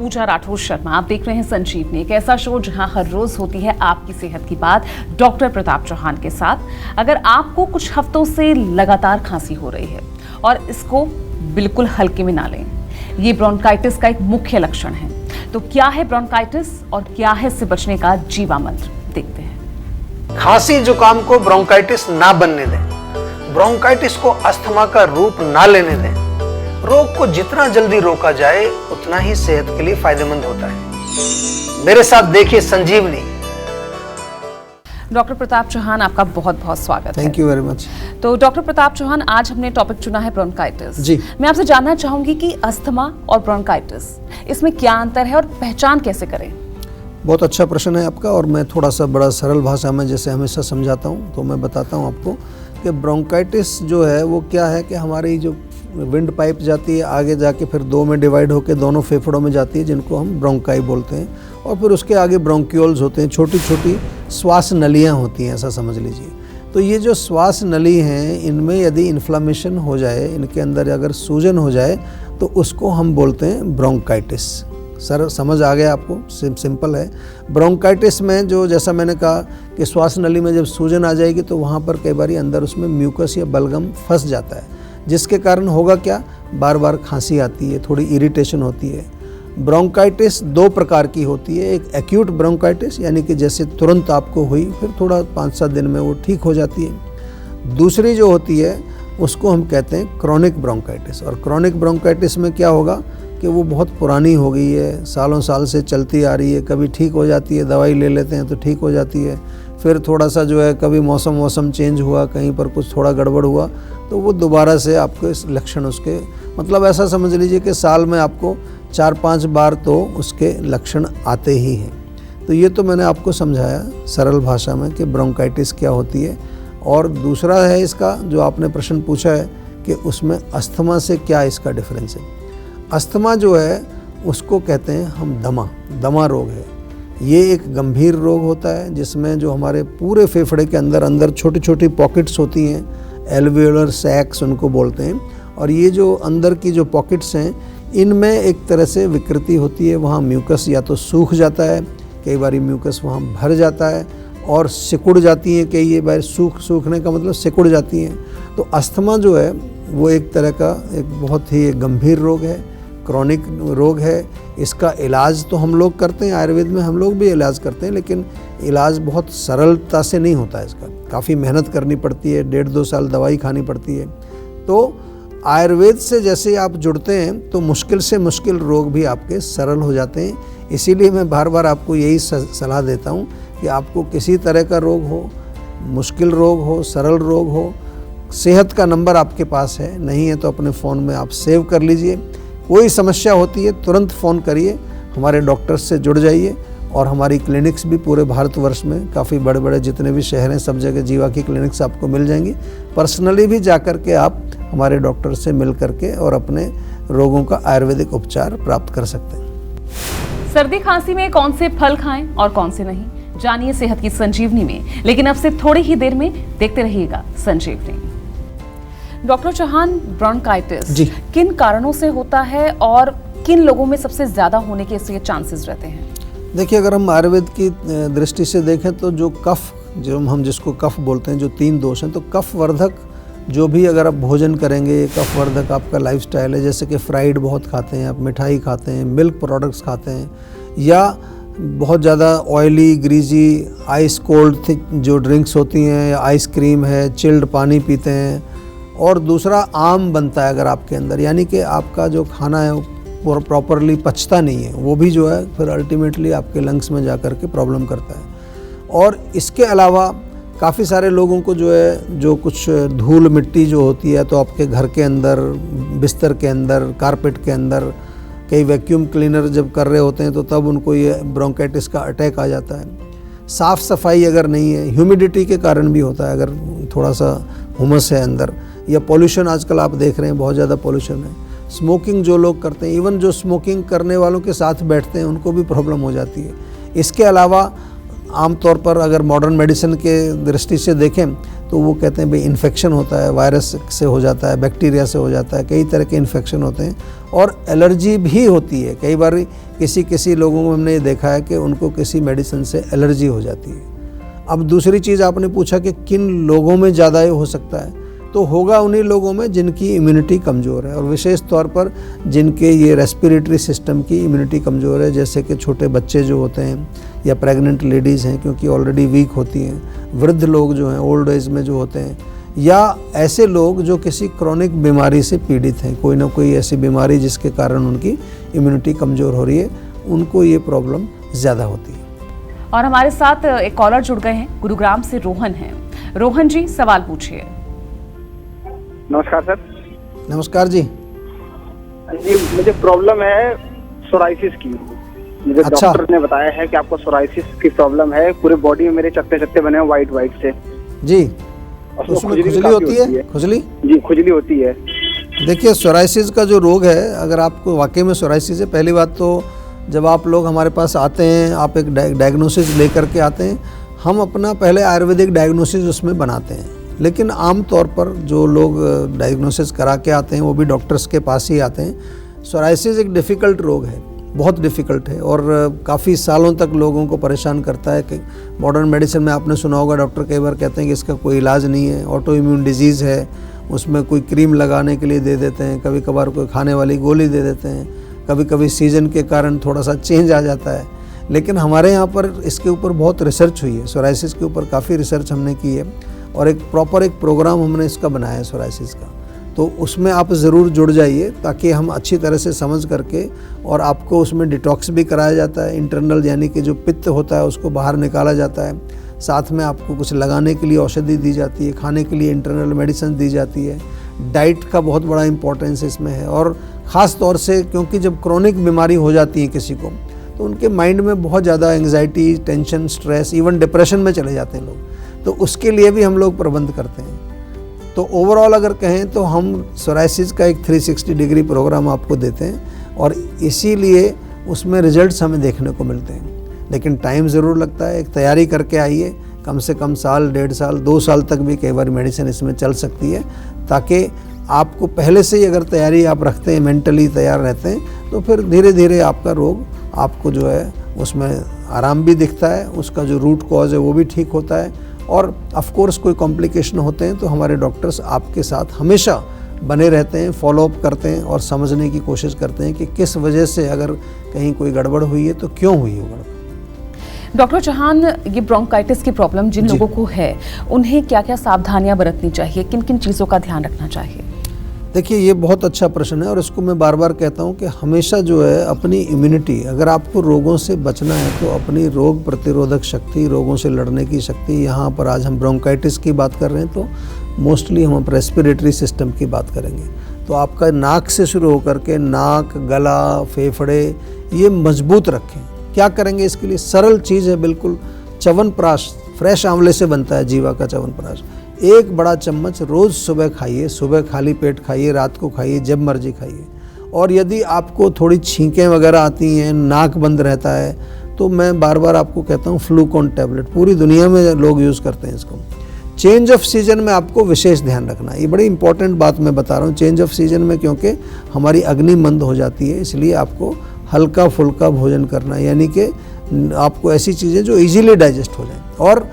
पूजा राठौर शर्मा। आप देख रहे हैं संजीवनी, एक ऐसा शो जहां हर रोज होती है आपकी सेहत की बात डॉक्टर प्रताप चौहान के साथ। अगर आपको कुछ हफ्तों से लगातार खांसी हो रही है और इसको बिल्कुल हल्के में ना लें, ये ब्रोंकाइटिस का एक मुख्य लक्षण है। तो क्या है ब्रोंकाइटिस और क्या है इससे बचने का जीवा मंत्र, देखते हैं। खांसी जुकाम को ब्रोंकाइटिस ना बनने दें, ब्रोंकाइटिस को अस्थमा का रूप ना लेने दें। रोग को जितना जल्दी रोका जाए उतना ही सेहत के लिए फायदेमंद होता है। मेरे साथ देखिए संजीवनी। डॉक्टर प्रताप चौहान, आपका बहुत बहुत स्वागत है। Thank you very much. तो डॉक्टर प्रताप चौहान, आज हमने टॉपिक चुना है ब्रोंकाइटिस। जी। मैं आपसे जानना चाहूंगी कि अस्थमा और ब्रोंकाइटिस, इसमें क्या अंतर है और पहचान कैसे करें? बहुत अच्छा प्रश्न है आपका, और मैं थोड़ा सा बड़ा सरल भाषा में जैसे हमेशा समझाता हूँ तो मैं बताता हूँ आपको कि ब्रोंकाइटिस जो है वो क्या है कि हमारी जो विंड पाइप जाती है आगे जाके फिर दो में डिवाइड होकर दोनों फेफड़ों में जाती है, जिनको हम ब्रोंकाई बोलते हैं, और फिर उसके आगे ब्रोंक्यूल्स होते हैं, छोटी छोटी श्वास नलियाँ होती हैं, ऐसा समझ लीजिए। तो ये जो श्वास नली हैं, इनमें यदि इन्फ्लामेशन हो जाए, इनके अंदर अगर सूजन हो जाए तो उसको हम बोलते हैं ब्रोंकाइटिस। सर समझ आ गया आपको? सिंपल है। ब्रोंकाइटिस में जो जैसा मैंने कहा कि श्वास नली में जब सूजन आ जाएगी तो वहाँ पर कई बार अंदर उसमें म्यूकस या बलगम फंस जाता है, जिसके कारण होगा क्या, बार बार खांसी आती है, थोड़ी इरिटेशन होती है। ब्रोंकाइटिस दो प्रकार की होती है, एक एक्यूट ब्रोंकाइटिस यानी कि जैसे तुरंत आपको हुई फिर थोड़ा 5-7 दिन में वो ठीक हो जाती है। दूसरी जो होती है उसको हम कहते हैं क्रॉनिक ब्रोंकाइटिस। और क्रॉनिक ब्रोंकाइटिस में क्या होगा कि वो बहुत पुरानी हो गई है, सालों साल से चलती आ रही है, कभी ठीक हो जाती है, दवाई ले लेते हैं तो ठीक हो जाती है, फिर थोड़ा सा जो है कभी मौसम चेंज हुआ, कहीं पर कुछ थोड़ा गड़बड़ हुआ तो वो दोबारा से आपको इस लक्षण उसके, मतलब ऐसा समझ लीजिए कि साल में आपको 4-5 बार तो उसके लक्षण आते ही हैं। तो ये तो मैंने आपको समझाया सरल भाषा में कि ब्रोंकाइटिस क्या होती है। और दूसरा है इसका जो आपने प्रश्न पूछा है कि उसमें अस्थमा से क्या इसका डिफरेंस है। अस्थमा जो है उसको कहते हैं हम दमा रोग है। ये एक गंभीर रोग होता है जिसमें जो हमारे पूरे फेफड़े के अंदर छोटी छोटी पॉकेट्स होती हैं, एल्वियोलर सैक्स उनको बोलते हैं, और ये जो अंदर की जो पॉकेट्स हैं इनमें एक तरह से विकृति होती है। वहाँ म्यूकस या तो सूख जाता है, कई बार म्यूकस वहाँ भर जाता है और सिकुड़ जाती हैं, कई बार सूखने का मतलब सिकुड़ जाती हैं। तो अस्थमा जो है वो एक तरह का एक बहुत ही गंभीर रोग है, क्रॉनिक रोग है। इसका इलाज तो हम लोग करते हैं, आयुर्वेद में हम लोग भी इलाज करते हैं, लेकिन इलाज बहुत सरलता से नहीं होता है। इसका काफ़ी मेहनत करनी पड़ती है, 1.5-2 साल दवाई खानी पड़ती है। तो आयुर्वेद से जैसे आप जुड़ते हैं तो मुश्किल से मुश्किल रोग भी आपके सरल हो जाते हैं। इसीलिए मैं बार बार आपको यही सलाह देता हूँ कि आपको किसी तरह का रोग हो, मुश्किल रोग हो, सरल रोग हो, सेहत का नंबर आपके पास है, नहीं है तो अपने फ़ोन में आप सेव कर लीजिए। कोई समस्या होती है तुरंत फ़ोन करिए, हमारे डॉक्टर्स से जुड़ जाइए। और हमारी क्लिनिक्स भी पूरे भारतवर्ष में काफ़ी बड़े बड़े जितने भी शहर हैं सब जगह जीवा की क्लिनिक्स आपको मिल जाएंगी। पर्सनली भी जा कर के आप हमारे डॉक्टर से मिल करके और अपने रोगों का आयुर्वेदिक उपचार प्राप्त कर सकते हैं। सर्दी खांसी में कौन से फल खाएं और कौन से नहीं, जानिए सेहत की संजीवनी में। लेकिन अब से थोड़ी ही देर में देखते रहिएगा संजीवनी। डॉक्टर चौहान, ब्रोंकाइटिस किन कारणों से होता है और किन लोगों में सबसे ज्यादा होने के इसके चांसेस रहते हैं? देखिए, अगर हम आयुर्वेद की दृष्टि से देखें तो जो कफ, जो हम जिसको कफ बोलते हैं, जो 3 दोष हैं, तो कफ वर्धक जो भी अगर आप भोजन करेंगे, कफ वर्धक आपका लाइफस्टाइल है, जैसे कि फ्राइड बहुत खाते हैं आप, मिठाई खाते हैं, मिल्क प्रोडक्ट्स खाते हैं, या बहुत ज़्यादा oily greasy ice cold thick जो ड्रिंक्स होती हैं, या आइसक्रीम है, चिल्ड पानी पीते हैं। और दूसरा आम बनता है अगर आपके अंदर, यानी कि आपका जो खाना है वो प्रॉपरली पचता नहीं है, वो भी जो है फिर अल्टीमेटली आपके लंग्स में जा कर के प्रॉब्लम करता है। और इसके अलावा काफ़ी सारे लोगों को जो है, जो कुछ धूल मिट्टी जो होती है तो आपके घर के अंदर, बिस्तर के अंदर, कारपेट के अंदर, कई वैक्यूम क्लीनर जब कर रहे होते हैं तो तब उनको ये ब्रोंकाइटिस का अटैक आ जाता है। साफ़ सफाई अगर नहीं है, ह्यूमिडिटी के कारण भी होता है, अगर थोड़ा सा हुमस है अंदर, या पॉल्यूशन आजकल आप देख रहे हैं बहुत ज़्यादा पॉल्यूशन है। स्मोकिंग जो लोग करते हैं, इवन जो स्मोकिंग करने वालों के साथ बैठते हैं उनको भी प्रॉब्लम हो जाती है। इसके अलावा आमतौर पर अगर मॉडर्न मेडिसिन के दृष्टि से देखें तो वो कहते हैं भाई इन्फेक्शन होता है, वायरस से हो जाता है, बैक्टीरिया से हो जाता है, कई तरह के इन्फेक्शन होते हैं और एलर्जी भी होती है। कई बार किसी लोगों को हमने ये देखा है कि उनको किसी मेडिसिन से एलर्जी हो जाती है। अब दूसरी चीज़ आपने पूछा कि किन लोगों में ज़्यादा ये हो सकता है, तो होगा उन्हीं लोगों में जिनकी इम्यूनिटी कमज़ोर है और विशेष तौर पर जिनके ये रेस्पिरेटरी सिस्टम की इम्यूनिटी कमज़ोर है, जैसे कि छोटे बच्चे जो होते हैं या प्रेग्नेंट लेडीज़ हैं क्योंकि ऑलरेडी वीक होती हैं, वृद्ध लोग जो हैं ओल्ड एज में जो होते हैं, या ऐसे लोग जो किसी क्रॉनिक बीमारी से पीड़ित हैं, कोई ना कोई ऐसी बीमारी जिसके कारण उनकी इम्यूनिटी कमज़ोर हो रही है, उनको ये प्रॉब्लम ज़्यादा होती है। और हमारे साथ एक कॉलर जुड़ गए हैं, गुरुग्राम से रोहन हैं। रोहन जी, सवाल पूछिए। नमस्कार सर। नमस्कार जी। जी, मुझे प्रॉब्लम है सोराइसिस की। मुझे अच्छा। डॉक्टर ने बताया है कि आपको सोराइसिस की प्रॉब्लम है, पूरे बॉडी में मेरे चकते चकते बने हैं वाइट वाइट से। जी, उसमें उसमें खुजली काफी होती है? खुजली? जी, खुजली होती है। देखिए, सोराइसिस का जो रोग है, अगर आपको वाकई में सोराइसिस है, पहली बात तो जब आप लोग हमारे पास आते हैं, आप एक डायग्नोसिस लेकर के आते हैं, हम अपना पहले आयुर्वेदिक डायग्नोसिस उसमें बनाते हैं। लेकिन आम तौर पर जो लोग डायग्नोसिस करा के आते हैं वो भी डॉक्टर्स के पास ही आते हैं। सोराइसिस एक डिफ़िकल्ट रोग है, बहुत डिफ़िकल्ट है और काफ़ी सालों तक लोगों को परेशान करता है। कि मॉडर्न मेडिसिन में आपने सुना होगा, डॉक्टर कई बार कहते हैं कि इसका कोई इलाज नहीं है, ऑटो इम्यून डिजीज़ है, उसमें कोई क्रीम लगाने के लिए दे देते हैं, कभी कभार कोई खाने वाली गोली दे देते हैं, कभी कभी सीजन के कारण थोड़ा सा चेंज आ जाता है। लेकिन हमारे यहाँ पर इसके ऊपर बहुत रिसर्च हुई है, सोराइसिस के ऊपर काफ़ी रिसर्च हमने की है और एक प्रॉपर एक प्रोग्राम हमने इसका बनाया है सोराइसिस का। तो उसमें आप ज़रूर जुड़ जाइए ताकि हम अच्छी तरह से समझ करके, और आपको उसमें डिटॉक्स भी कराया जाता है, इंटरनल यानी कि जो पित्त होता है उसको बाहर निकाला जाता है, साथ में आपको कुछ लगाने के लिए औषधि दी जाती है, खाने के लिए इंटरनल मेडिसिन दी जाती है। डाइट का बहुत बड़ा इंपॉर्टेंस इसमें है और ख़ास तौर से क्योंकि जब क्रॉनिक बीमारी हो जाती है किसी को तो उनके माइंड में बहुत ज़्यादा anxiety, tension, stress, even depression में चले जाते हैं लोग, तो उसके लिए भी हम लोग प्रबंध करते हैं। तो ओवरऑल अगर कहें तो हम सोराइसिस का एक 360 डिग्री प्रोग्राम आपको देते हैं और इसीलिए उसमें रिजल्ट्स हमें देखने को मिलते हैं। लेकिन टाइम ज़रूर लगता है, एक तैयारी करके आइए, कम से कम साल, 1.5 साल, 2 साल तक भी कई बार मेडिसिन इसमें चल सकती है, ताकि आपको पहले से ही अगर तैयारी आप रखते हैं, मेंटली तैयार रहते हैं, तो फिर धीरे धीरे आपका रोग आपको जो है उसमें आराम भी दिखता है, उसका जो रूट कॉज है वो भी ठीक होता है और ऑफ कोर्स कोई कॉम्प्लिकेशन होते हैं तो हमारे डॉक्टर्स आपके साथ हमेशा बने रहते हैं, फॉलोअप करते हैं और समझने की कोशिश करते हैं कि किस वजह से अगर कहीं कोई गड़बड़ हुई है तो क्यों हुई है गड़बड़। डॉक्टर चौहान, ये ब्रोंकाइटिस की प्रॉब्लम जिन लोगों को है उन्हें क्या क्या सावधानियां बरतनी चाहिए, किन किन चीज़ों का ध्यान रखना चाहिए? देखिए, ये बहुत अच्छा प्रश्न है और इसको मैं बार बार कहता हूँ कि हमेशा जो है अपनी इम्यूनिटी, अगर आपको रोगों से बचना है तो अपनी रोग प्रतिरोधक शक्ति, रोगों से लड़ने की शक्ति, यहाँ पर आज हम ब्रोंकाइटिस की बात कर रहे हैं तो मोस्टली हम रेस्पिरेटरी सिस्टम की बात करेंगे। तो आपका नाक से शुरू होकर के नाक, गला, फेफड़े ये मजबूत रखें। क्या करेंगे इसके लिए? सरल चीज़ है बिल्कुल, च्यवनप्राश, फ्रेश आंवले से बनता है जीवा का च्यवनप्राश, 1 बड़ा चम्मच रोज़ सुबह खाइए, सुबह खाली पेट खाइए, रात को खाइए, जब मर्जी खाइए। और यदि आपको थोड़ी छींकें वगैरह आती हैं, नाक बंद रहता है, तो मैं बार बार आपको कहता हूँ फ्लूकॉन टैबलेट, पूरी दुनिया में लोग यूज़ करते हैं इसको। चेंज ऑफ सीजन में आपको विशेष ध्यान रखना है, ये बड़ी इंपॉर्टेंट बात मैं बता रहा हूँ। चेंज ऑफ सीजन में क्योंकि हमारी अग्नि मंद हो जाती है, इसलिए आपको हल्का फुल्का भोजन करना है, यानी कि आपको ऐसी चीज़ें जो इजीली डाइजेस्ट हो जाएं। और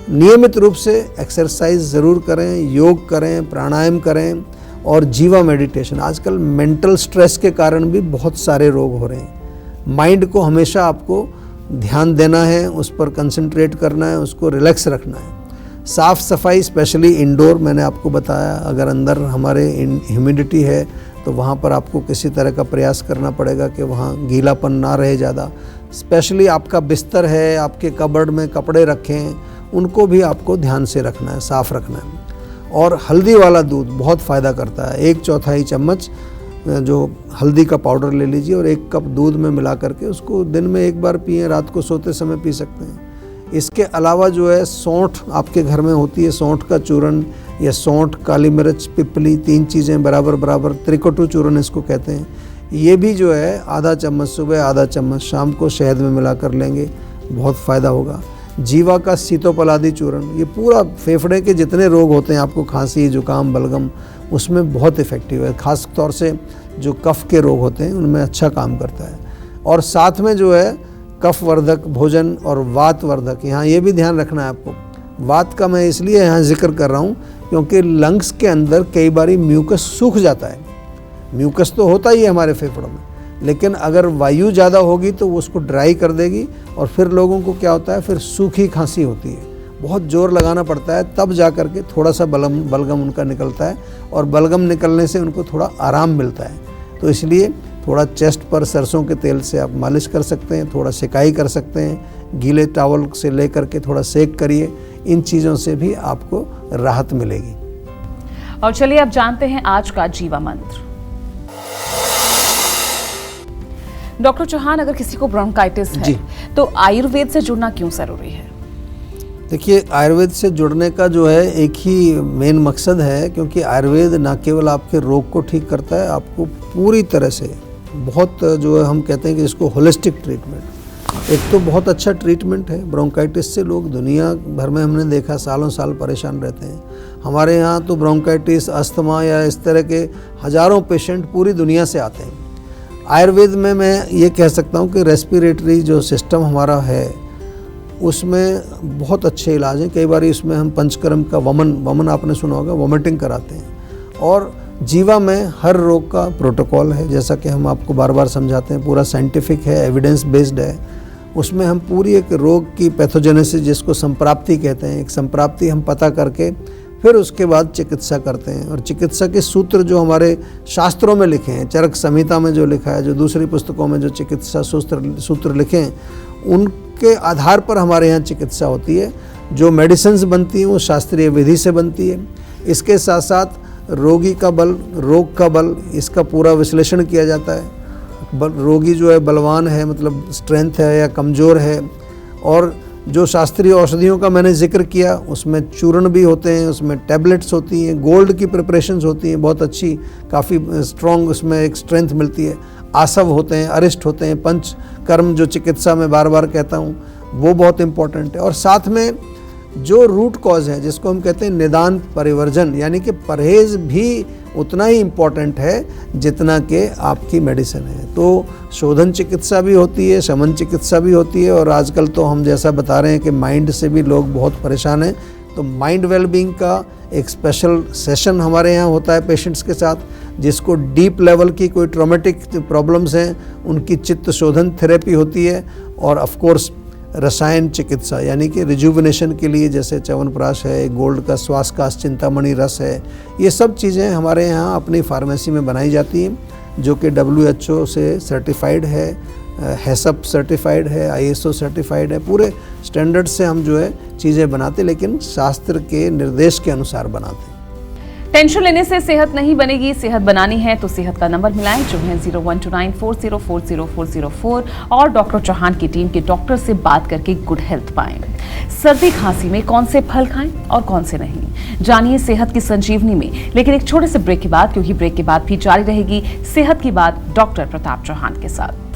नियमित रूप से एक्सरसाइज ज़रूर करें, योग करें, प्राणायाम करें और जीवा मेडिटेशन। आजकल मेंटल स्ट्रेस के कारण भी बहुत सारे रोग हो रहे हैं। माइंड को हमेशा आपको ध्यान देना है, उस पर कंसंट्रेट करना है, उसको रिलैक्स रखना है। साफ़ सफाई स्पेशली इंडोर, मैंने आपको बताया, अगर अंदर हमारे ह्यूमिडिटी है तो वहाँ पर आपको किसी तरह का प्रयास करना पड़ेगा कि वहाँ गीलापन ना रहे ज़्यादा। स्पेशली आपका बिस्तर है, आपके कबर्ड में कपड़े रखें, उनको भी आपको ध्यान से रखना है, साफ़ रखना है। और हल्दी वाला दूध बहुत फ़ायदा करता है, 1/4 चम्मच जो हल्दी का पाउडर ले लीजिए और 1 कप दूध में मिला करके उसको दिन में 1 बार पिएं, रात को सोते समय पी सकते हैं। इसके अलावा जो है सौंठ आपके घर में होती है, सौंठ का चूर्ण या सौंठ, काली मिर्च, पिपली, 3 चीज़ें बराबर बराबर, त्रिकटु चूर्ण इसको कहते हैं, ये भी जो है आधा चम्मच सुबह, आधा चम्मच शाम को शहद में मिला कर लेंगे, बहुत फ़ायदा होगा। जीवा का सीतोपलादी चूर्ण, ये पूरा फेफड़े के जितने रोग होते हैं, आपको खांसी, जुकाम, बलगम, उसमें बहुत इफ़ेक्टिव है। खास तौर से जो कफ के रोग होते हैं उनमें अच्छा काम करता है। और साथ में जो है कफ वर्धक भोजन और वात वर्धक, यहाँ ये भी ध्यान रखना है आपको। वात का मैं इसलिए यहाँ जिक्र कर रहा हूँ क्योंकि लंग्स के अंदर कई बारी म्यूकस सूख जाता है। म्यूकस तो होता ही है हमारे फेफड़ों में, लेकिन अगर वायु ज़्यादा होगी तो वो उसको ड्राई कर देगी और फिर लोगों को क्या होता है, फिर सूखी खांसी होती है। बहुत जोर लगाना पड़ता है तब जा कर के थोड़ा सा बलगम उनका निकलता है, और बलगम निकलने से उनको थोड़ा आराम मिलता है। तो इसलिए थोड़ा चेस्ट पर सरसों के तेल से आप मालिश कर सकते हैं, थोड़ा सिकाई कर सकते हैं, गीले टॉवल से ले करके थोड़ा सेक करिए। इन चीज़ों से भी आपको राहत मिलेगी। और चलिए अब जानते हैं आज का जीवा मंत्र। डॉक्टर चौहान, अगर किसी को ब्रोंकाइटिस है तो आयुर्वेद से जुड़ना क्यों जरूरी है? देखिए, आयुर्वेद से जुड़ने का जो है एक ही मेन मकसद है, क्योंकि आयुर्वेद ना केवल आपके रोग को ठीक करता है, आपको पूरी तरह से बहुत जो है हम कहते हैं कि इसको होलिस्टिक ट्रीटमेंट, एक तो बहुत अच्छा ट्रीटमेंट है। ब्रोंकाइटिस से लोग दुनिया भर में हमने देखा सालों साल परेशान रहते हैं। हमारे यहाँ तो ब्रोंकाइटिस, अस्थमा या इस तरह के हज़ारों पेशेंट पूरी दुनिया से आते हैं। आयुर्वेद में मैं ये कह सकता हूँ कि रेस्पिरेटरी जो सिस्टम हमारा है उसमें बहुत अच्छे इलाज हैं। कई बार इसमें हम पंचकर्म का वमन आपने सुना होगा, वॉमिटिंग कराते हैं। और जीवा में हर रोग का प्रोटोकॉल है, जैसा कि हम आपको बार बार समझाते हैं, पूरा साइंटिफिक है, एविडेंस बेस्ड है। उसमें हम पूरी एक रोग की पैथोजेनेसिस, जिसको संप्राप्ति कहते हैं, एक संप्राप्ति हम पता करके फिर उसके बाद चिकित्सा करते हैं। और चिकित्सा के सूत्र जो हमारे शास्त्रों में लिखे हैं, चरक संहिता में जो लिखा है, जो दूसरी पुस्तकों में जो चिकित्सा सूत्र लिखे हैं, उनके आधार पर हमारे यहाँ चिकित्सा होती है। जो मेडिसिन्स बनती हैं वो शास्त्रीय विधि से बनती है। इसके साथ साथ रोगी का बल, रोग का बल, इसका पूरा विश्लेषण किया जाता है। रोगी जो है बलवान है, मतलब स्ट्रेंथ है या कमज़ोर है। और जो शास्त्रीय औषधियों का मैंने जिक्र किया, उसमें चूर्ण भी होते हैं, उसमें टैबलेट्स होती हैं, गोल्ड की प्रिपरेशंस होती हैं, बहुत अच्छी, काफ़ी स्ट्रॉन्ग, उसमें एक स्ट्रेंथ मिलती है। आसव होते हैं, अरिष्ट होते हैं, पंचकर्म जो चिकित्सा में बार बार कहता हूँ, वो बहुत इम्पॉर्टेंट है। और साथ में जो रूट कॉज है, जिसको हम कहते हैं निदान परिवर्जन, यानी कि परहेज़ भी उतना ही इम्पॉर्टेंट है जितना कि आपकी मेडिसिन है। तो शोधन चिकित्सा भी होती है, शमन चिकित्सा भी होती है। और आजकल तो हम जैसा बता रहे हैं कि माइंड से भी लोग बहुत परेशान हैं, तो माइंड वेलबींग का एक स्पेशल सेशन हमारे यहाँ होता है पेशेंट्स के साथ, जिसको डीप लेवल की कोई ट्रॉमेटिक प्रॉब्लम्स हैं उनकी चित्त शोधन थेरेपी होती है। और ऑफ कोर्स रसायन चिकित्सा, यानी कि रिजुविनेशन के लिए, जैसे च्यवनप्राश है, गोल्ड का श्वासकाश चिंतामणि रस है, ये सब चीज़ें हमारे यहाँ अपनी फार्मेसी में बनाई जाती हैं, जो कि WHO से सर्टिफाइड है, हैसअप सर्टिफाइड है, ISO सर्टिफाइड है। पूरे स्टैंडर्ड से हम जो है चीज़ें बनाते, लेकिन शास्त्र के निर्देश के अनुसार बनाते हैं। टेंशन लेने से सेहत नहीं बनेगी, सेहत बनानी है तो सेहत का नंबर मिलाएं, जो है 012940404004, और डॉक्टर चौहान की टीम के डॉक्टर से बात करके गुड हेल्थ पाएं। सर्दी खांसी में कौन से फल खाएं और कौन से नहीं, जानिए सेहत की संजीवनी में। लेकिन एक छोटे से ब्रेक के बाद, क्योंकि ब्रेक के बाद भी जारी रहेगी सेहत की बात डॉक्टर प्रताप चौहान के साथ।